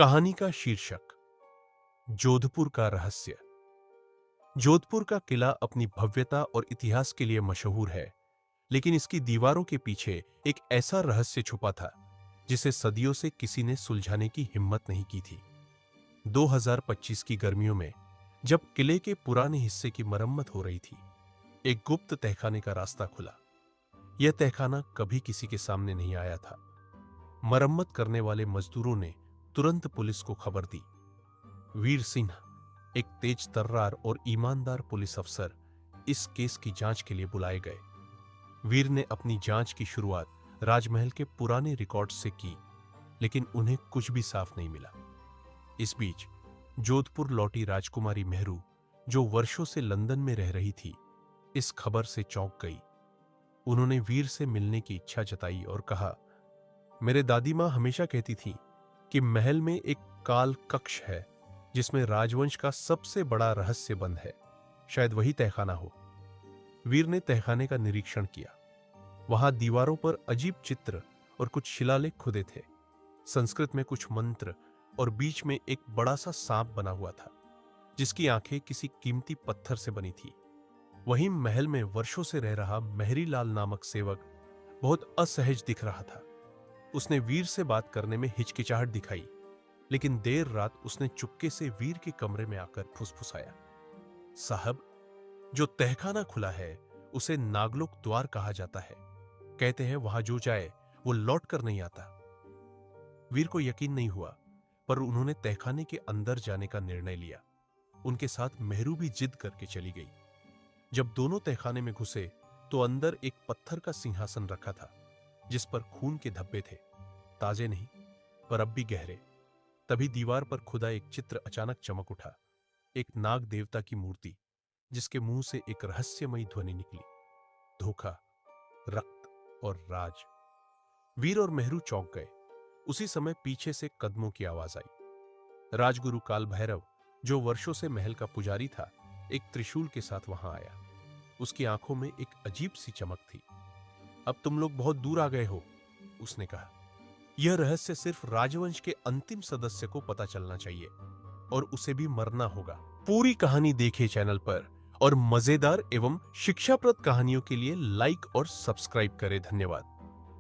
कहानी का शीर्षक जोधपुर का रहस्य। जोधपुर का किला अपनी भव्यता और इतिहास के लिए मशहूर है, लेकिन इसकी दीवारों के पीछे एक ऐसा रहस्य छुपा था जिसे सदियों से किसी ने सुलझाने की हिम्मत नहीं की थी। 2025 की गर्मियों में जब किले के पुराने हिस्से की मरम्मत हो रही थी, एक गुप्त तहखाने का रास्ता खुला। यह तहखाना कभी किसी के सामने नहीं आया था। मरम्मत करने वाले मजदूरों ने तुरंत पुलिस को खबर दी। वीर सिंह, एक तेज तर्रार और ईमानदार पुलिस अफसर, इस केस की जांच के लिए बुलाए गए। वीर ने अपनी जांच की शुरुआत राजमहल के पुराने रिकॉर्ड से की, लेकिन उन्हें कुछ भी साफ नहीं मिला। इस बीच जोधपुर लौटी राजकुमारी मेहरू, जो वर्षों से लंदन में रह रही थी, इस खबर से चौंक गई। उन्होंने वीर से मिलने की इच्छा जताई और कहा, मेरे दादी मां हमेशा कहती थी कि महल में एक काल कक्ष है जिसमें राजवंश का सबसे बड़ा रहस्य बंद है। शायद वही तहखाना हो। वीर ने तहखाने का निरीक्षण किया। वहां दीवारों पर अजीब चित्र और कुछ शिलालेख खुदे थे। संस्कृत में कुछ मंत्र और बीच में एक बड़ा सा सांप बना हुआ था जिसकी आंखें किसी कीमती पत्थर से बनी थी। वहीं महल में वर्षों से रह रहा मेहरी लाल नामक सेवक बहुत असहज दिख रहा था। उसने वीर से बात करने में हिचकिचाहट दिखाई, लेकिन देर रात उसने चुपके से वीर के कमरे में आकर फुसफुसाया, साहब, जो तहखाना खुला है उसे नागलोक द्वार कहा जाता है। कहते हैं वहां जो जाए वो लौट कर नहीं आता। वीर को यकीन नहीं हुआ, पर उन्होंने तहखाने के अंदर जाने का निर्णय लिया। उनके साथ मेहरू भी जिद करके चली गई। जब दोनों तहखाने में घुसे तो अंदर एक पत्थर का सिंहासन रखा था जिस पर खून के धब्बे थे, ताजे नहीं पर अब भी गहरे। तभी दीवार पर खुदा एक चित्र अचानक चमक उठा। एक नाग देवता की मूर्ति जिसके मुंह से एक रहस्यमयी ध्वनि निकली, धोखा, रक्त और राज। वीर और मेहरू चौंक गए। उसी समय पीछे से कदमों की आवाज आई। राजगुरु काल भैरव, जो वर्षों से महल का पुजारी था, एक त्रिशूल के साथ वहां आया। उसकी आंखों में एक अजीब सी चमक थी। अब तुम लोग बहुत दूर आ गए हो, उसने कहा। यह रहस्य सिर्फ राजवंश के अंतिम सदस्य को पता चलना चाहिए और उसे भी मरना होगा। पूरी कहानी देखिए चैनल पर और मजेदार एवं शिक्षाप्रद कहानियों के लिए लाइक और सब्सक्राइब करें। धन्यवाद।